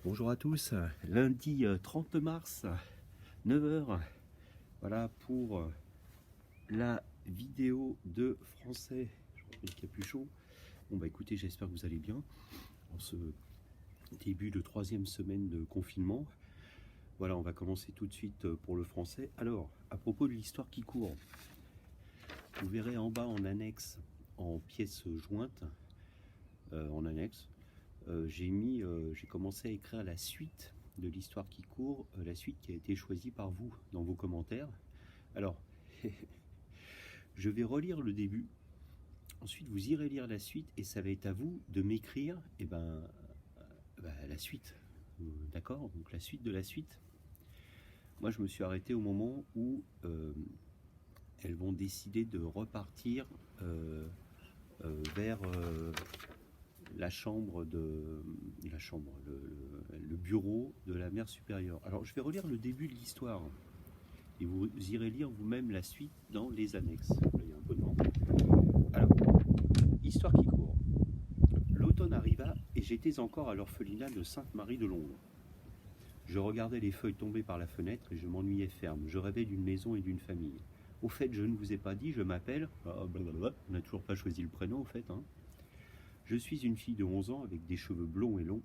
Bonjour à tous, lundi 30 mars, 9 heures. Voilà pour la vidéo de français. Je remets le capuchon. Bon bah écoutez, j'espère que vous allez bien en ce début de troisième semaine de confinement. Voilà, on va commencer tout de suite pour le français. Alors, à propos de l'histoire qui court, vous verrez en bas en annexe, en pièce jointe, en annexe, j'ai commencé à écrire la suite de l'histoire qui court, la suite qui a été choisie par vous dans vos commentaires. Alors, je vais relire le début, ensuite vous irez lire la suite et ça va être à vous de m'écrire la suite. D'accord? Donc la suite de la suite. Moi je me suis arrêté au moment où elles vont décider de repartir vers la chambre, le bureau de la mère supérieure. Alors je vais relire le début de l'histoire et vous irez lire vous-même la suite dans les annexes. Là, il y a un peu de vent. Alors, histoire qui court. L'automne arriva et j'étais encore à l'orphelinat de Sainte-Marie de Londres. Je regardais les feuilles tomber par la fenêtre et je m'ennuyais ferme. Je rêvais d'une maison et d'une famille. Au fait, je ne vous ai pas dit, je m'appelle... On n'a toujours pas choisi le prénom, au fait. Je suis une fille de 11 ans avec des cheveux blonds et longs.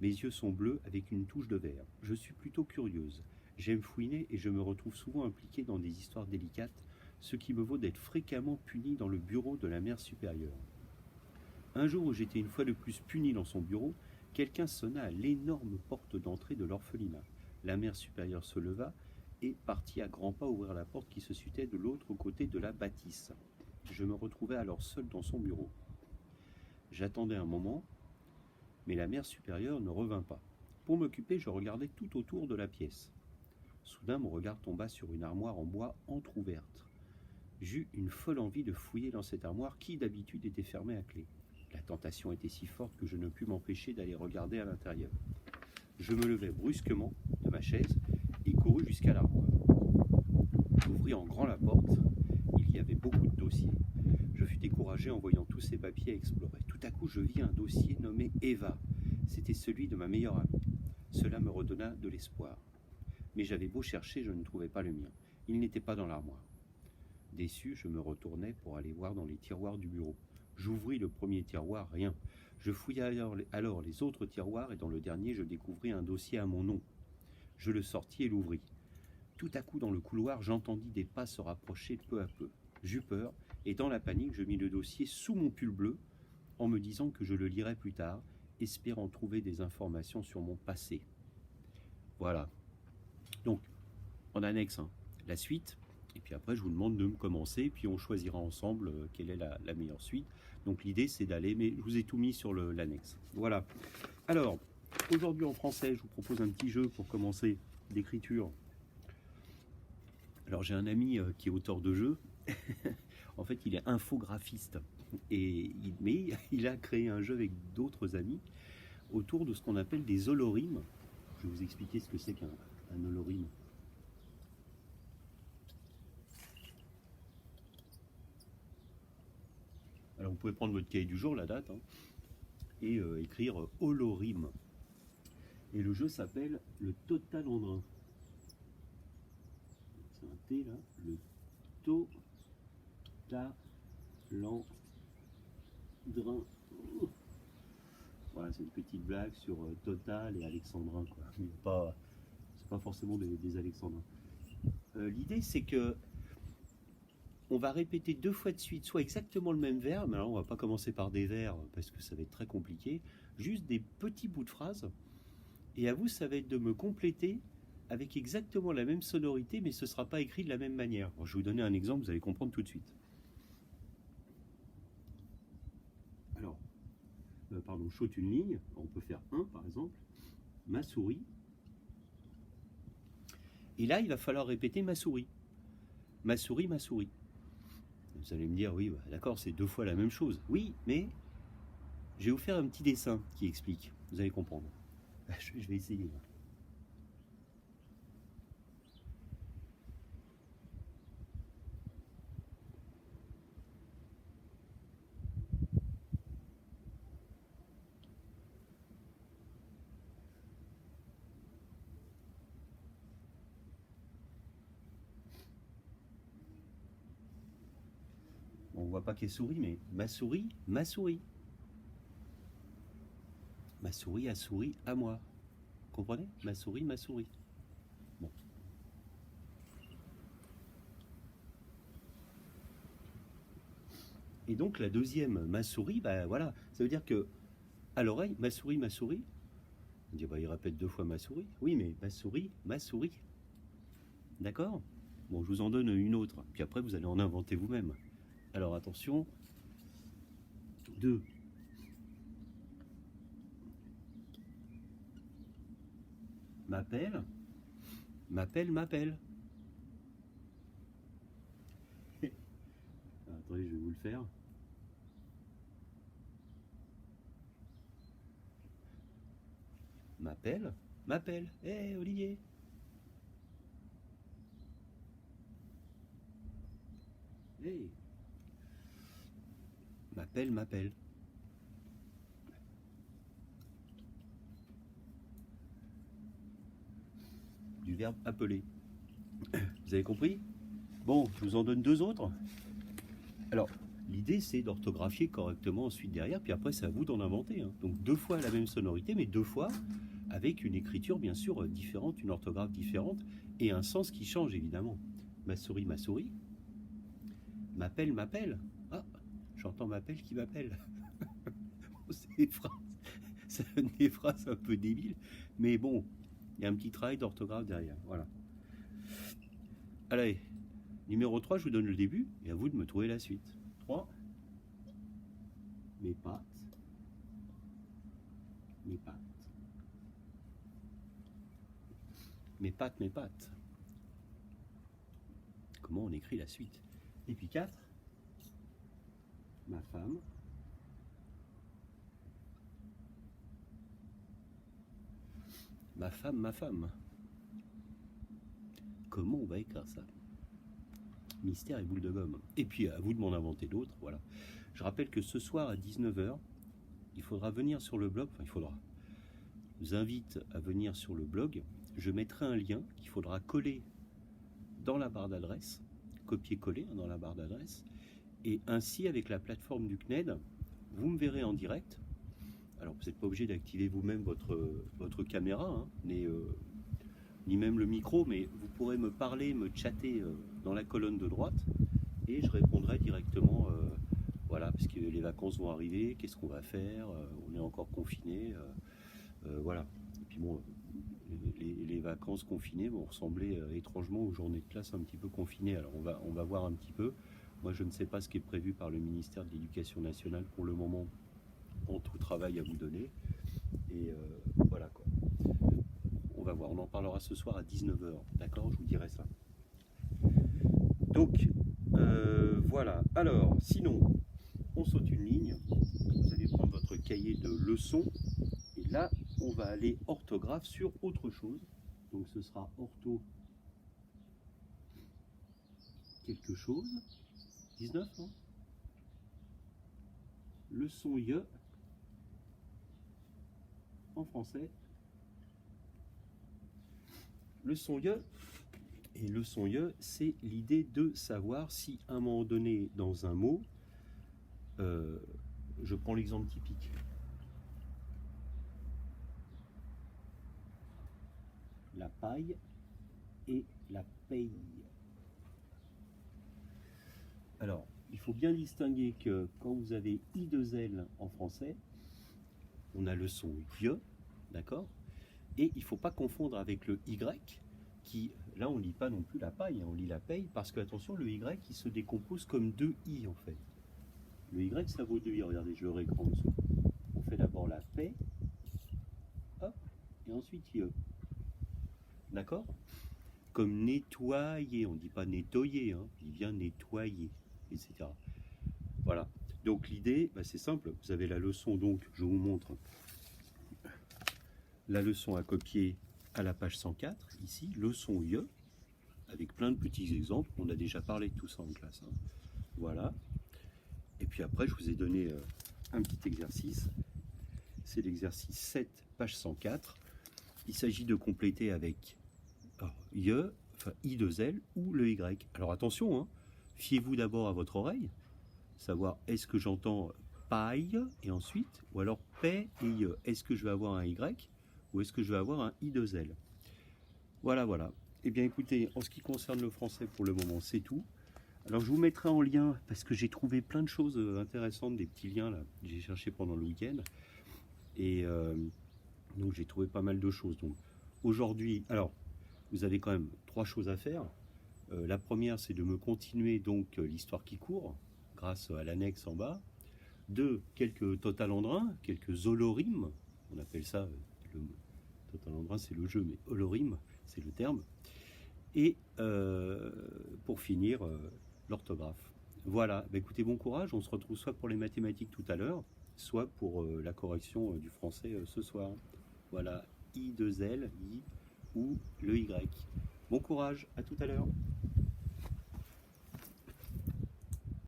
Mes yeux sont bleus avec une touche de vert. Je suis plutôt curieuse. J'aime fouiner et je me retrouve souvent impliquée dans des histoires délicates, ce qui me vaut d'être fréquemment punie dans le bureau de la mère supérieure. Un jour où j'étais une fois de plus punie dans son bureau, quelqu'un sonna à l'énorme porte d'entrée de l'orphelinat. La mère supérieure se leva et partit à grands pas ouvrir la porte qui se situait de l'autre côté de la bâtisse. Je me retrouvais alors seul dans son bureau. J'attendais un moment, mais la mère supérieure ne revint pas. Pour m'occuper, je regardais tout autour de la pièce. Soudain, mon regard tomba sur une armoire en bois entr'ouverte. J'eus une folle envie de fouiller dans cette armoire qui, d'habitude, était fermée à clé. La tentation était si forte que je ne pus m'empêcher d'aller regarder à l'intérieur. Je me levai brusquement de ma chaise et courus jusqu'à l'armoire. J'ouvris en grand la porte. Il y avait beaucoup de dossiers. Je fus découragé en voyant tous ces papiers explorés. Tout à coup, je vis un dossier nommé Eva. C'était celui de ma meilleure amie. Cela me redonna de l'espoir. Mais j'avais beau chercher, je ne trouvais pas le mien. Il n'était pas dans l'armoire. Déçu, je me retournai pour aller voir dans les tiroirs du bureau. J'ouvris le premier tiroir, rien. Je fouillai alors les autres tiroirs et dans le dernier, je découvris un dossier à mon nom. Je le sortis et l'ouvris. Tout à coup, dans le couloir, j'entendis des pas se rapprocher peu à peu. J'eus peur et dans la panique, je mis le dossier sous mon pull bleu en me disant que je le lirais plus tard, espérant trouver des informations sur mon passé. Voilà. Donc, en annexe, la suite. Et puis après, je vous demande de me commencer, puis on choisira ensemble quelle est la meilleure suite. Donc l'idée, c'est d'aller, mais je vous ai tout mis sur l'annexe. Voilà. Alors, aujourd'hui en français, je vous propose un petit jeu pour commencer d'écriture. Alors j'ai un ami qui est auteur de jeux. En fait, il est infographiste. Mais il a créé un jeu avec d'autres amis autour de ce qu'on appelle des holorimes. Je vais vous expliquer ce que c'est qu'un holorime. Alors vous pouvez prendre votre cahier du jour, la date, et écrire holorime. Et le jeu s'appelle le Totalandrin. C'est un T là, le Totalandrin. Voilà, c'est une petite blague sur Total et Alexandrin, quoi. Mais c'est pas forcément des Alexandrins. L'idée, c'est que on va répéter 2 fois de suite, soit exactement le même verbe, mais alors on va pas commencer par des vers parce que ça va être très compliqué, juste des petits bouts de phrases, et à vous, ça va être de me compléter avec exactement la même sonorité, mais ce ne sera pas écrit de la même manière. Bon, je vais vous donner un exemple, vous allez comprendre tout de suite. Alors, je saute une ligne, on peut faire 1 par exemple, ma souris, et là il va falloir répéter ma souris. Ma souris, ma souris. Vous allez me dire, oui, bah, d'accord, c'est 2 fois la même chose. Oui, mais je vais vous faire un petit dessin qui explique. Vous allez comprendre. Je vais essayer. voit pas qu'elle sourit, mais ma souris, ma souris. Ma souris a souri à moi. Comprenez? Ma souris, ma souris. Bon. Et donc la deuxième, ma souris, bah voilà, ça veut dire que à l'oreille, ma souris, ma souris. On dit, bah, il répète 2 fois ma souris. Oui, mais ma souris, ma souris. D'accord? Bon, je vous en donne une autre, puis après vous allez en inventer vous-même. Alors attention, 2. M'appelle, m'appelle, m'appelle. Attendez, je vais vous le faire. M'appelle, m'appelle. Hé, hey, Olivier. Hey. M'appelle, m'appelle. Du verbe appeler. Vous avez compris? Bon, je vous en donne 2 autres. Alors, l'idée c'est d'orthographier correctement ensuite derrière, puis après c'est à vous d'en inventer. Hein. Donc 2 fois la même sonorité, mais 2 fois avec une écriture bien sûr différente, une orthographe différente, et un sens qui change évidemment. Ma souris, ma souris. M'appelle, m'appelle. Ah, j'entends m'appelle qui m'appelle. C'est des phrases un peu débiles, mais bon, il y a un petit travail d'orthographe derrière. Voilà. Allez, numéro 3, je vous donne le début, et à vous de me trouver la suite. 3. Mes pattes. Mes pattes. Mes pattes, mes pattes. Comment on écrit la suite? Et puis 4. Ma femme. Ma femme, ma femme. Comment on va écrire ça? Mystère et boule de gomme. Et puis à vous de m'en inventer d'autres, voilà. Je rappelle que ce soir à 19 h, il faudra venir sur le blog, enfin il faudra. Je vous invite à venir sur le blog. Je mettrai un lien qu'il faudra coller dans la barre d'adresse, copier-coller dans la barre d'adresse, et ainsi avec la plateforme du CNED, vous me verrez en direct. Alors vous n'êtes pas obligé d'activer vous-même votre caméra, hein, ni même le micro, mais vous pourrez me parler, me chatter dans la colonne de droite, et je répondrai directement, voilà, parce que les vacances vont arriver, qu'est-ce qu'on va faire, on est encore confiné, voilà. Et puis bon, les vacances confinées vont ressembler étrangement aux journées de classe un petit peu confinées. Alors on va voir un petit peu. Moi je ne sais pas ce qui est prévu par le ministère de l'Éducation nationale pour le moment, en tout travail à vous donner. Et voilà quoi. On va voir, on en parlera ce soir à 19 h, d'accord? Je vous dirai ça. Donc, voilà. Alors, sinon, on saute une ligne. Vous allez prendre votre cahier de leçons. Et là, on va aller orthographe sur autre chose. Donc, ce sera ortho quelque chose. 19, non? Leçon IE en français. Leçon IE. Et leçon IE, c'est l'idée de savoir si à un moment donné, dans un mot, je prends l'exemple typique. La paille et la paye. Alors, il faut bien distinguer que quand vous avez I2L en français, on a le son IE, d'accord? Et il ne faut pas confondre avec le Y, qui, là, on ne lit pas non plus la paille, hein, on lit la paye, parce que, attention, le Y, il se décompose comme 2 I, en fait. Le Y, ça vaut 2 I. Regardez, je le réécran en dessous. On fait d'abord la paix, hop, et ensuite IE. D'accord? Comme nettoyer, on ne dit pas nettoyer, hein, il vient nettoyer, etc. Voilà. Donc l'idée, bah, c'est simple. Vous avez la leçon, donc, je vous montre la leçon à copier à la page 104, ici, leçon IE, avec plein de petits exemples. On a déjà parlé de tout ça en classe. Hein. Voilà. Et puis après, je vous ai donné un petit exercice. C'est l'exercice 7, page 104. Il s'agit de compléter avec IE, enfin I2L ou le Y. Alors attention, hein, fiez-vous d'abord à votre oreille. savoir est-ce que j'entends paille et ensuite, ou alors paix et I. Est-ce que je vais avoir un Y ou est-ce que je vais avoir un I2L? Voilà, voilà. Eh bien écoutez, en ce qui concerne le français pour le moment, c'est tout. Alors je vous mettrai en lien, parce que j'ai trouvé plein de choses intéressantes, des petits liens là, que j'ai cherché pendant le week-end. Et donc j'ai trouvé pas mal de choses. Donc aujourd'hui, alors vous avez quand même 3 choses à faire. La première, c'est de me continuer donc l'histoire qui court, grâce à l'annexe en bas. 2, quelques totalandrins, quelques holorimes, on appelle ça, le totalandrin c'est le jeu, mais holorime c'est le terme. Et pour finir, l'orthographe. Voilà, bah, écoutez, bon courage, on se retrouve soit pour les mathématiques tout à l'heure, soit pour la correction du français ce soir. Voilà, I2L, I ou le Y. Bon courage, à tout à l'heure.